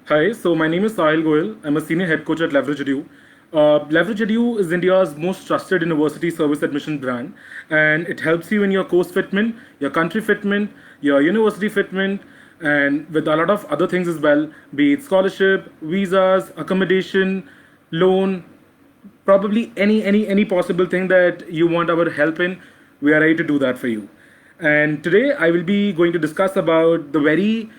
Hi, so my name is Sahil Goyal. I'm a senior head coach at Leverage Edu. Leverage Edu is India's most trusted university service admission brand, and it helps you in your course fitment, your country fitment, your university fitment, and with a lot of other things as well, be it scholarship, visas, accommodation, loan, probably any possible thing that you want our help in. We are ready to do that for you. And today I will be going to discuss about the very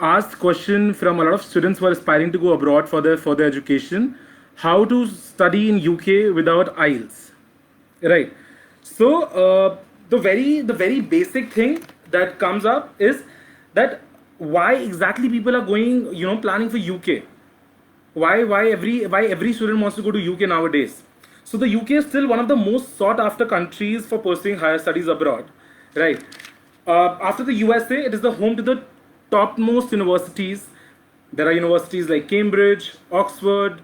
asked question from a lot of students who are aspiring to go abroad for their further education: how to study in UK without IELTS. Right. So the very basic thing that comes up is that why exactly people are going, planning for UK. Why every student wants to go to UK nowadays? So the UK is still one of the most sought after countries for pursuing higher studies abroad, right? After the USA, it is the home to the topmost universities. There are universities like Cambridge, Oxford,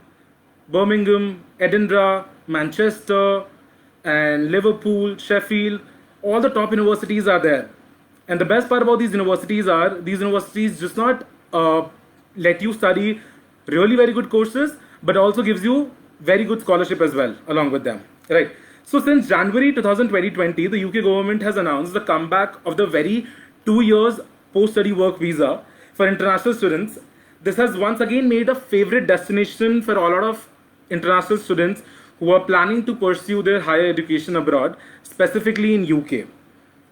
Birmingham, Edinburgh, Manchester, and Liverpool, Sheffield. All the top universities are there. And the best part about these universities are these universities just not let you study really very good courses, but also gives you very good scholarship as well along with them, right? So since January 2020, the UK government has announced the comeback of the very 2 years post-study work visa for international students. This has once again made a favorite destination for a lot of international students who are planning to pursue their higher education abroad, specifically in UK,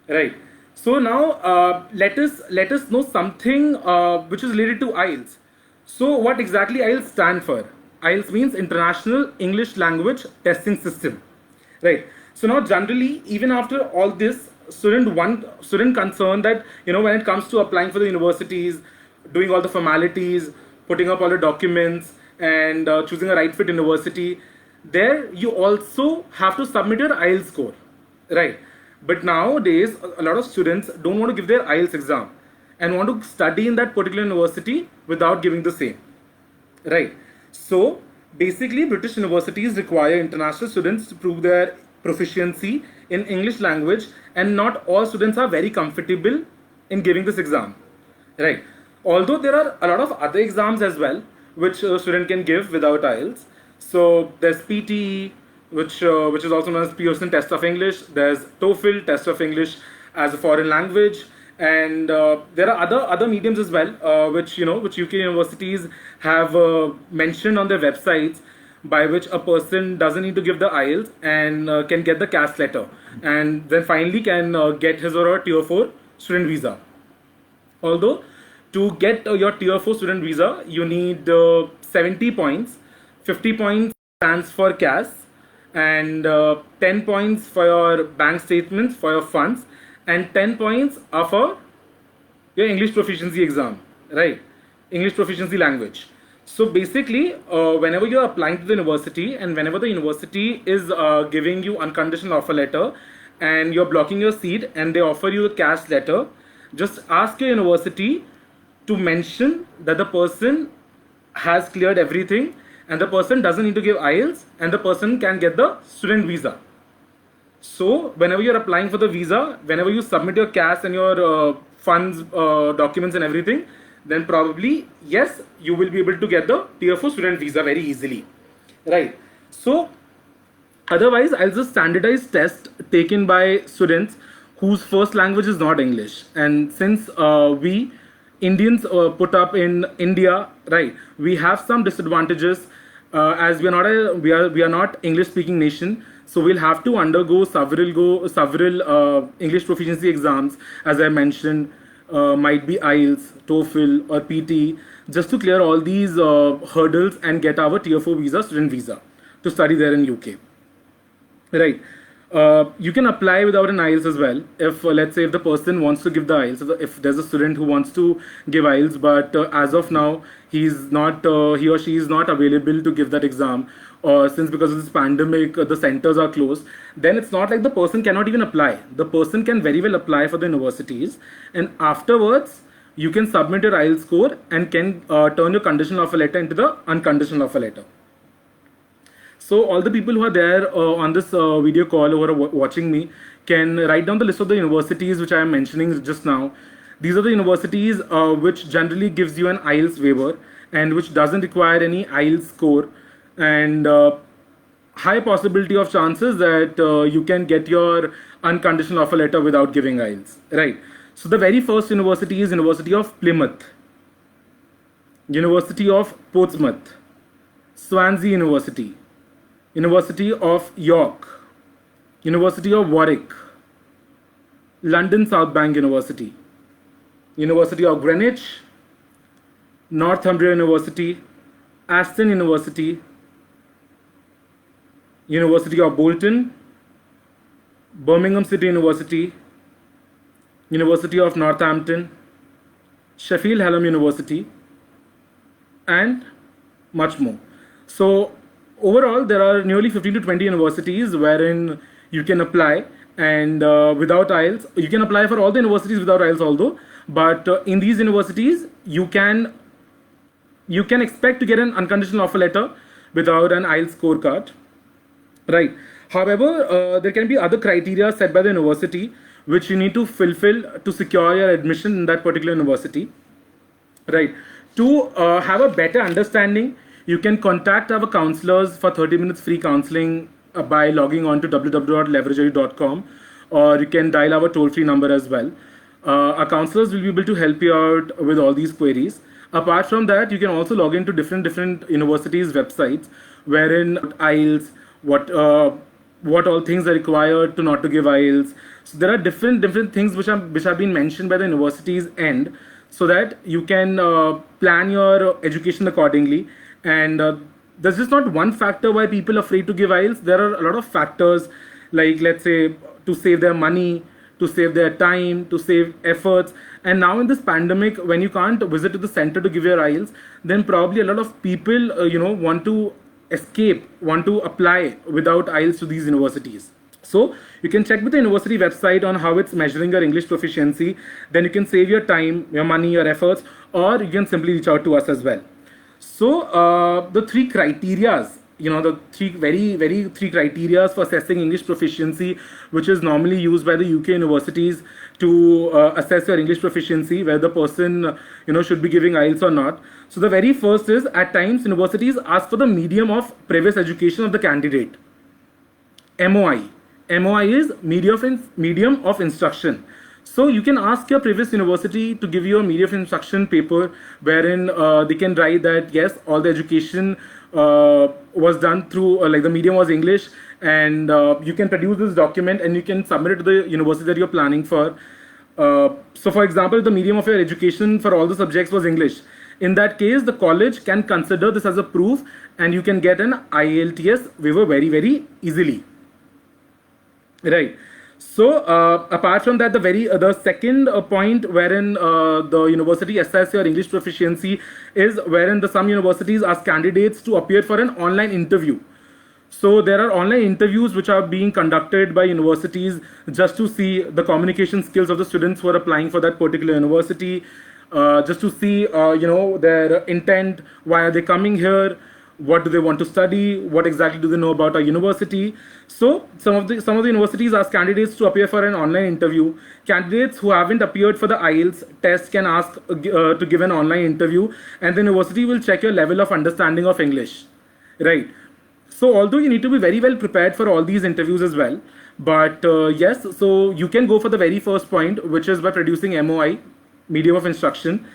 right? So now let us know something which is related to IELTS. So what exactly IELTS stand for? IELTS means International English Language Testing System, right? So now generally, even after all this, student concerned that when it comes to applying for the universities, doing all the formalities, putting up all the documents, and choosing a right fit university, there you also have to submit your IELTS score, right? But nowadays, a lot of students don't want to give their IELTS exam and want to study in that particular university without giving the same, right? So basically, British universities require international students to prove their proficiency in English language, and not all students are very comfortable in giving this exam, right? Although there are a lot of other exams as well which a student can give without IELTS. So there's PTE, which is also known as Pearson Test of English. There's TOEFL Test of English as a foreign language, and there are other mediums as well, which UK universities have mentioned on their websites, by which a person doesn't need to give the IELTS and can get the CAS letter, and then finally can get his or her Tier 4 student visa. Although to get your Tier 4 student visa, you need 70 points. 50 points stands for CAS, and 10 points for your bank statements for your funds, and 10 points are for your English proficiency exam, right? English proficiency language. So basically, whenever you're applying to the university, and whenever the university is giving you unconditional offer letter, and you're blocking your seat and they offer you a cash letter, just ask your university to mention that the person has cleared everything and the person doesn't need to give IELTS, and the person can get the student visa. So whenever you're applying for the visa, whenever you submit your cash and your funds, documents and everything, then probably yes, you will be able to get the Tier 4 student visa very easily, right? So otherwise, I'll just standardize test taken by students whose first language is not English. And since we Indians put up in India, right, we have some disadvantages, as we are not English speaking nation. So we'll have to undergo several English proficiency exams, as I mentioned, might be IELTS, TOEFL, or PT, just to clear all these hurdles and get our Tier 4 visa, student visa, to study there in UK. Right. You can apply without an IELTS as well. If let's say if the person wants to give the IELTS, if there's a student who wants to give IELTS, but as of now he or she is not available to give that exam, or since because of this pandemic the centers are closed, then it's not like the person cannot even apply. The person can very well apply for the universities, and afterwards you can submit your IELTS score and can turn your conditional offer letter into the unconditional offer letter. So all the people who are there on this video call, who are watching me, can write down the list of the universities which I am mentioning just now. These are the universities which generally gives you an IELTS waiver, and which doesn't require any IELTS score, and high possibility of chances that you can get your unconditional offer letter without giving IELTS, right? So the very first university is University of Plymouth, University of Portsmouth, Swansea University, University of York, University of Warwick, London South Bank University, University of Greenwich, Northumbria University, Aston University, University of Bolton, Birmingham City University, University of Northampton, Sheffield Hallam University, and much more. So overall, there are nearly 15 to 20 universities wherein you can apply, and without IELTS. You can apply for all the universities without IELTS although, but in these universities, you can expect to get an unconditional offer letter without an IELTS scorecard, right? However, there can be other criteria set by the university which you need to fulfill to secure your admission in that particular university, right? To have a better understanding, you can contact our counselors for 30 minutes free counseling by logging on to www.leveragery.com, or you can dial our toll-free number as well. Our counselors will be able to help you out with all these queries. Apart from that, you can also log into different universities' websites, wherein IELTS, what all things are required to not to give IELTS. So there are different things which have been mentioned by the university's end, so that you can plan your education accordingly. And there's just not one factor why people are afraid to give IELTS. There are a lot of factors, like let's say to save their money, to save their time, to save efforts. And now in this pandemic, when you can't visit to the center to give your IELTS, then probably a lot of people want to escape, want to apply without IELTS to these universities. So you can check with the university website on how it's measuring your English proficiency. Then you can save your time, your money, your efforts, or you can simply reach out to us as well. So the three criterias, the three criterias for assessing English proficiency, which is normally used by the UK universities to assess your English proficiency, whether the person should be giving IELTS or not. So the very first is, at times universities ask for the medium of previous education of the candidate. MOI. MOI is medium of instruction. So you can ask your previous university to give you a medium of instruction paper wherein they can write that yes, all the education was done through like the medium was English, and you can produce this document and you can submit it to the university that you're planning for. So for example, the medium of your education for all the subjects was English. In that case, the college can consider this as a proof, and you can get an IELTS waiver very easily. Right. So apart from that, the second point wherein the university assess your English proficiency is wherein some universities ask candidates to appear for an online interview. So there are online interviews which are being conducted by universities just to see the communication skills of the students who are applying for that particular university, just to see their intent, why are they coming here, what do they want to study, what exactly do they know about our university. So some of the universities ask candidates to appear for an online interview. Candidates who haven't appeared for the IELTS test can ask to give an online interview, and the university will check your level of understanding of English, right? So although you need to be very well prepared for all these interviews as well, but yes, so you can go for the very first point, which is by producing MOI, medium of instruction.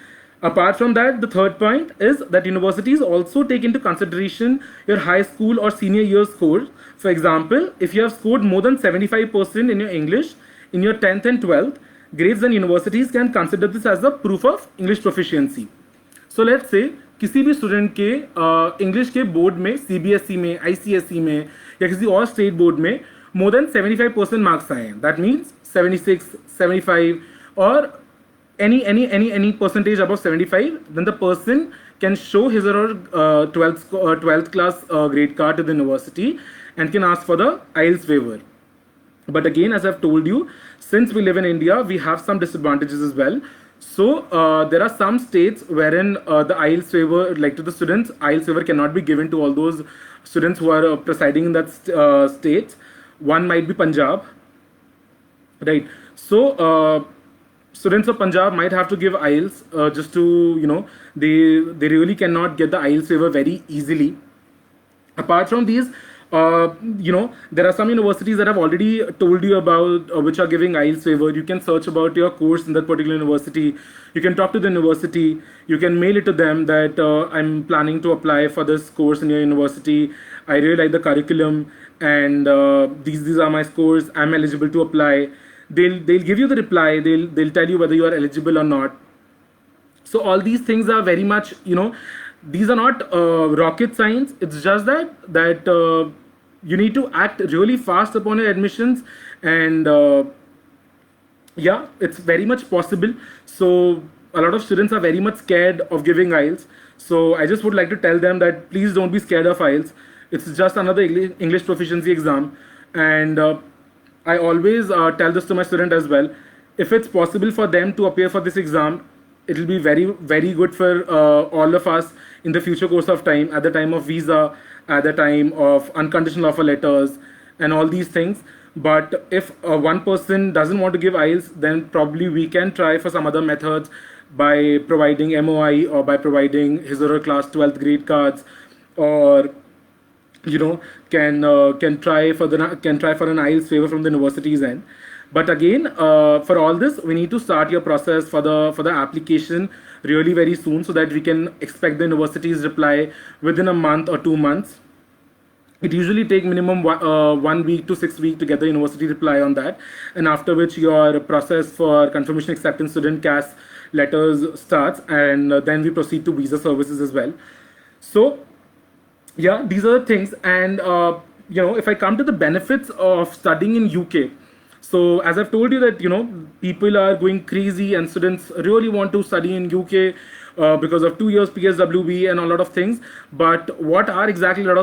Apart from that, the third point is that universities also take into consideration your high school or senior year score. For example, if you have scored more than 75% in your English in your 10th and 12th grades, then universities can consider this as a proof of English proficiency. So let's say किसी भी student के English के board में, CBSE में, ICSE में या किसी और स्टेट बोर्ड में more than 75% मार्क्स आए हैं, दैट मीन्स 76, 75 और any percentage above 75, then the person can show his or her 12th class grade card to the university and can ask for the IELTS waiver. But again, as I've told you, since we live in India, we have some disadvantages as well. So there are some states wherein the IELTS waiver, like to the students, IELTS waiver cannot be given to all those students who are presiding in that state. One might be Punjab, right? So students of Punjab might have to give IELTS just to, they really cannot get the IELTS waiver very easily. Apart from these, there are some universities that I've already told you about, which are giving IELTS waiver. You can search about your course in that particular university. You can talk to the university. You can mail it to them that I'm planning to apply for this course in your university. I really like the curriculum, and these are my scores. I'm eligible to apply. They'll give you the reply. They'll tell you whether you are eligible or not. So all these things are very much, these are not rocket science. It's just that you need to act really fast upon your admissions, and yeah, it's very much possible. So a lot of students are very much scared of giving IELTS. So I just would like to tell them that please don't be scared of IELTS. It's just another English proficiency exam, and I always tell this to my student as well. If it's possible for them to appear for this exam, it will be very, very good for all of us in the future course of time, at the time of visa, at the time of unconditional offer letters, and all these things. But if one person doesn't want to give IELTS, then probably we can try for some other methods by providing MOI, or by providing his or her class 12th grade cards, or can try for an IELTS waiver from the university's end. But again, for all this, we need to start your process for the application really very soon, so that we can expect the university's reply within a month or 2 months. It usually takes minimum 1 week to 6 weeks to get the university reply on that, and after which your process for confirmation acceptance student CAS letters starts, and then we proceed to visa services as well. So yeah, these are the things. And if I come to the benefits of studying in UK, so as I've told you that people are going crazy, and students really want to study in UK because of 2 years PSWB and a lot of things. But what are exactly a lot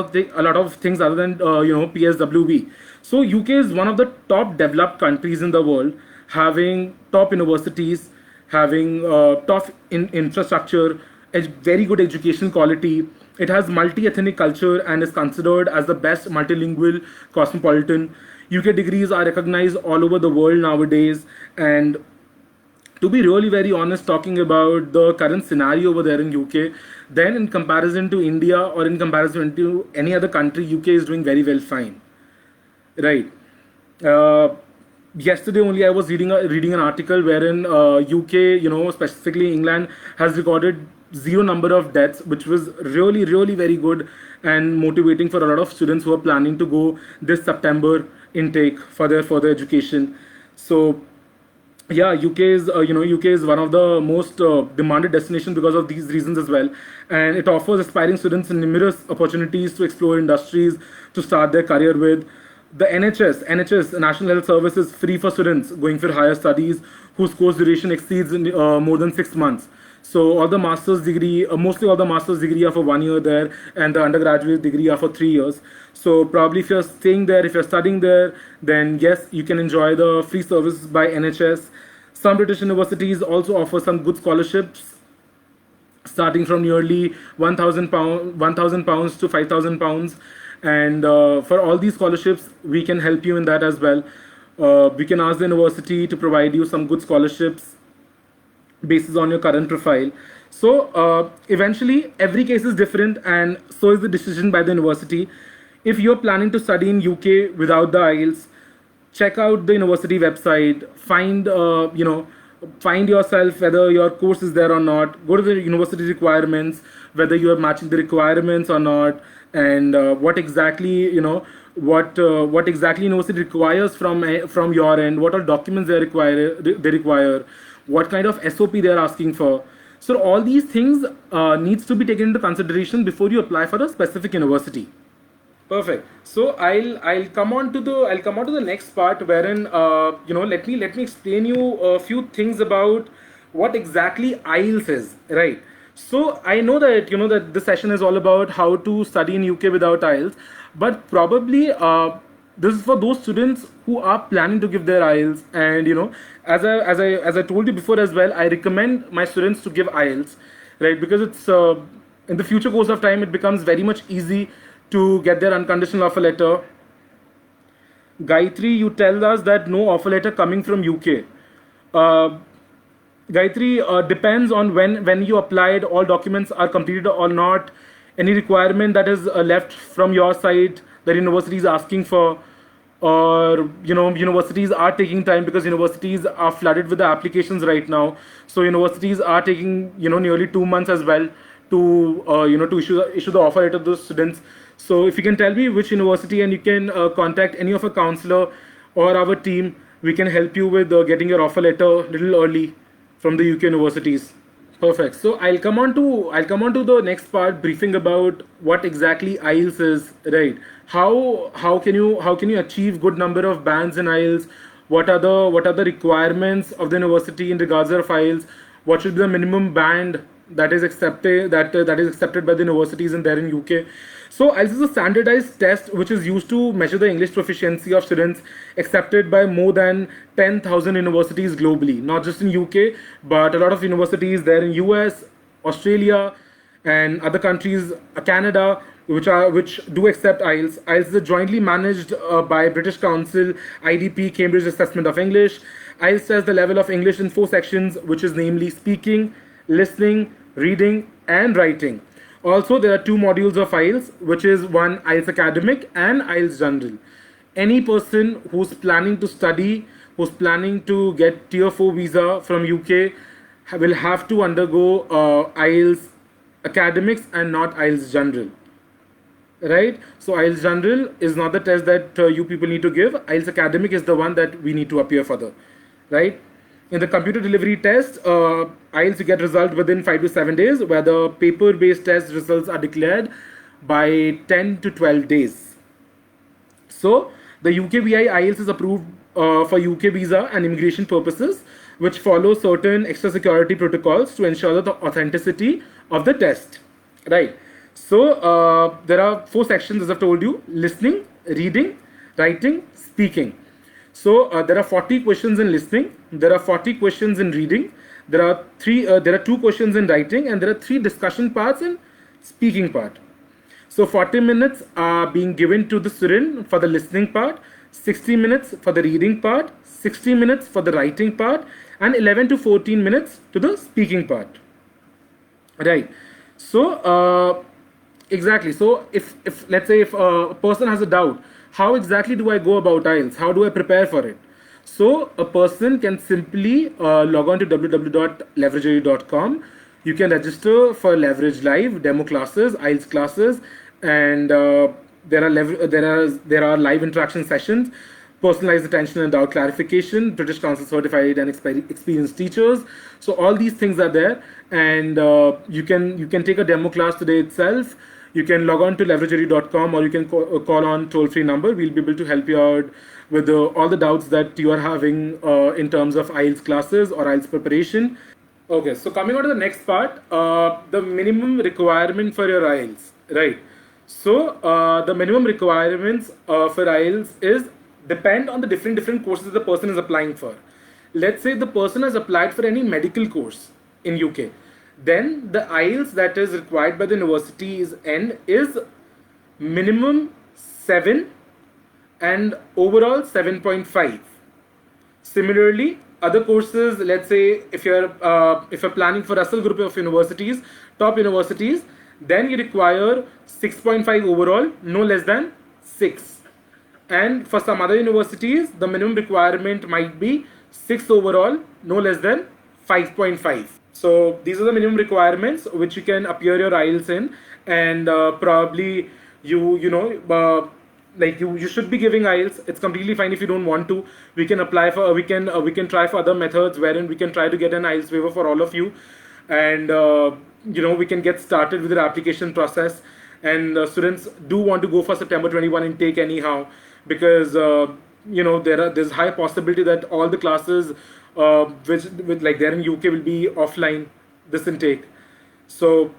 of things other than PSWB? So UK is one of the top developed countries in the world, having top universities, having top infrastructure, a very good education quality. It has multi-ethnic culture and is considered as the best multilingual cosmopolitan. UK degrees are recognized all over the world nowadays. And to be really very honest, talking about the current scenario over there in UK, then in comparison to India or in comparison to any other country, UK is doing very well fine. Right. Yesterday only I was reading an article wherein UK, specifically England, has recorded zero number of deaths, which was really, really very good and motivating for a lot of students who are planning to go this September intake for their further education. So yeah, UK is one of the most demanded destinations because of these reasons as well, and it offers aspiring students numerous opportunities to explore industries to start their career with. The NHS, National Health Service, is free for students going for higher studies whose course duration exceeds more than 6 months. So all the master's degree, mostly all the master's degree are for 1 year there, and the undergraduate degree are for 3 years. So probably if you're staying there, if you're studying there, then yes, you can enjoy the free services by NHS. Some British universities also offer some good scholarships, starting from nearly £1,000 to £5,000. And for all these scholarships, we can help you in that as well. We can ask the university to provide you some good scholarships basis on your current profile. So eventually every case is different, and so is the decision by the university. If you're planning to study in UK without the IELTS, check out the university website, find yourself whether your course is there or not, go to the university requirements, whether you are matching the requirements or not, and what exactly university requires from your end, what are documents they require, what kind of SOP they are asking for. So all these things needs to be taken into consideration before you apply for a specific university. Perfect. So I'll come on to the next part, wherein let me explain you a few things about what exactly IELTS is, right? So I know that that this session is all about how to study in UK without IELTS, but probably this is for those students who are planning to give their IELTS, and as I told you before as well, I recommend my students to give IELTS, right? Because it's in the future course of time, it becomes very much easy to get their unconditional offer letter. Gayatri, you tell us that no offer letter coming from UK. Gayatri, depends on when you applied, all documents are completed or not, any requirement that is left from your side that university is asking for, or universities are taking time because universities are flooded with the applications right now. So universities are taking nearly 2 months as well to to issue the offer letter to the students. So if you can tell me which university, and you can contact any of a counselor or our team, we can help you with getting your offer letter a little early from the UK universities. Perfect. So I'll come on to the next part, briefing about what exactly IELTS is, right? How can you achieve good number of bands in IELTS? What are the requirements of the university in regards to IELTS? What should be the minimum band that is accepted by the universities in there in UK? So IELTS is a standardized test which is used to measure the English proficiency of students accepted by more than 10,000 universities globally, not just in UK, but a lot of universities there in US, Australia, and other countries, Canada, which do accept IELTS. IELTS is jointly managed by British Council, IDP, Cambridge Assessment of English. IELTS tests the level of English in 4 sections, which is namely speaking, listening, reading, and writing. Also, there are 2 modules of IELTS, which is one IELTS Academic and IELTS General. Any person who's planning to study, who's planning to get Tier 4 visa from UK, will have to undergo IELTS Academics and not IELTS General. Right? So IELTS General is not the test that you people need to give. IELTS Academic is the one that we need to appear for the, right? In the computer delivery test, IELTS you get result within 5 to 7 days, where the paper-based test results are declared by 10 to 12 days. So the UKVI IELTS is approved for UK visa and immigration purposes, which follow certain extra security protocols to ensure the authenticity of the test. Right. So there are 4 sections, as I've told you: listening, reading, writing, speaking. So there are 40 questions in listening. There are 40 questions in reading. There are 2 questions in writing, and there are 3 discussion parts in speaking part. So 40 minutes are being given to the student for the listening part, 60 minutes for the reading part, 60 minutes for the writing part, and 11 to 14 minutes to the speaking part. Right. So exactly. So if let's say if a person has a doubt, how exactly do I go about IELTS? How do I prepare for it? So a person can simply log on to www.leveragery.com. You can register for Leverage Live demo classes, IELTS classes, and there are live interaction sessions, personalized attention and doubt clarification, British Council certified and experienced teachers. So all these things are there, and you can take a demo class today itself. You can log on to leveragery.com, or you can call on toll-free number. We'll be able to help you out with all the doubts that you are having in terms of IELTS classes or IELTS preparation. Okay, so coming on to the next part, the minimum requirement for your IELTS, right? So the minimum requirements for IELTS is depend on the different courses the person is applying for. Let's say the person has applied for any medical course in UK. Then the IELTS that is required by the university's end is minimum 7 and overall 7.5. Similarly, other courses, let's say if you're planning for Russell Group of universities, top universities, then you require 6.5 overall, no less than 6. And for some other universities, the minimum requirement might be 6 overall, no less than 5.5. So these are the minimum requirements which you can appear your IELTS in, and probably you should be giving IELTS. It's completely fine if you don't want to. We can apply for we can try for other methods wherein we can try to get an IELTS waiver for all of you, and we can get started with the application process. And students do want to go for September 21 intake anyhow, because there's high possibility that all the classes which there in UK will be offline this intake. So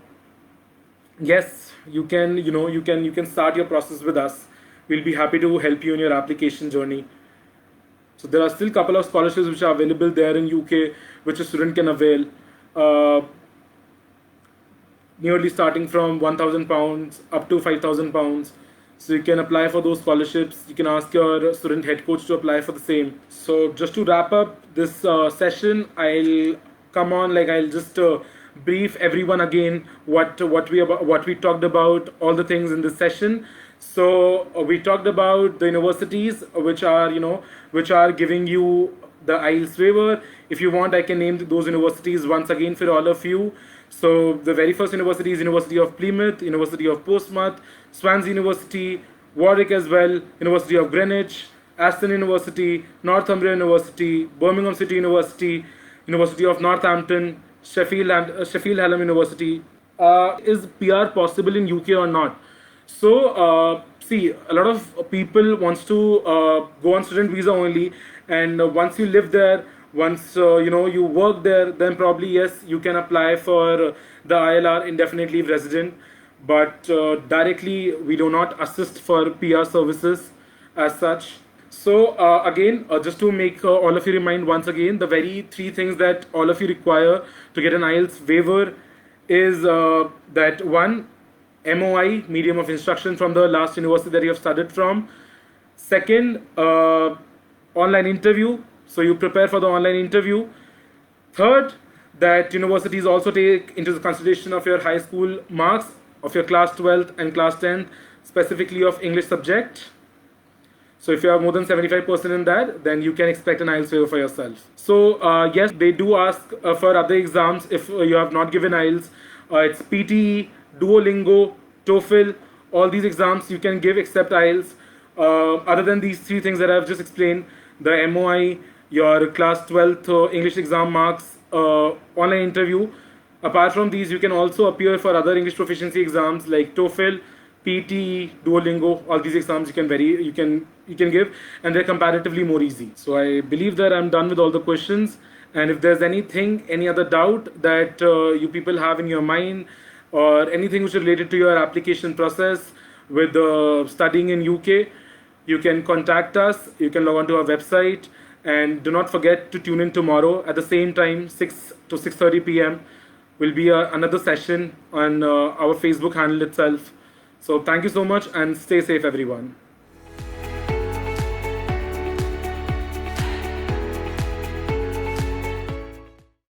yes, you can start your process with us. We'll be happy to help you in your application journey. So there are still a couple of scholarships which are available there in UK, which a student can avail. Nearly starting from £1,000 up to £5,000. So you can apply for those scholarships. You can ask your student head coach to apply for the same. So just to wrap up this session, I'll come on, like I'll just brief everyone again what we talked about, all the things in this session. So we talked about the universities which are, which are giving you the IELTS waiver. If you want, I can name those universities once again for all of you. So the very first university is University of Plymouth, University of Portsmouth, Swansea University, Warwick as well, University of Greenwich, Aston University, Northumbria University, Birmingham City University, University of Northampton, Sheffield Hallam University. Is PR possible in UK or not? So see, a lot of people wants to go on student visa only, and once you live there, once you work there, then probably yes, you can apply for the ILR, indefinite leave resident. But directly we do not assist for PR services as such. So again, just to make all of you remind once again, the very three things that all of you require to get an IELTS waiver is that one, MOI, medium of instruction, from the last university that you have studied from. Second, online interview, so you prepare for the online interview. Third, that universities also take into the consideration of your high school marks of your class 12th and class 10th, specifically of English subject. So if you have more than 75% in that, then you can expect an IELTS waiver for yourself. So yes, they do ask for other exams if you have not given IELTS. It's PTE, Duolingo, TOEFL, all these exams you can give except IELTS. Other than these three things that I've just explained, the MOI, your class 12th English exam marks, online interview. Apart from these, you can also appear for other English proficiency exams like TOEFL, PTE, Duolingo. All these exams you can give, and they're comparatively more easy. So I believe that I'm done with all the questions. And if there's any other doubt that you people have in your mind, or anything which is related to your application process with studying in UK, you can contact us. You can log on to our website, and do not forget to tune in tomorrow at the same time, 6 to 6:30 p.m. will be another session on our Facebook handle itself. So thank you so much, and stay safe, everyone.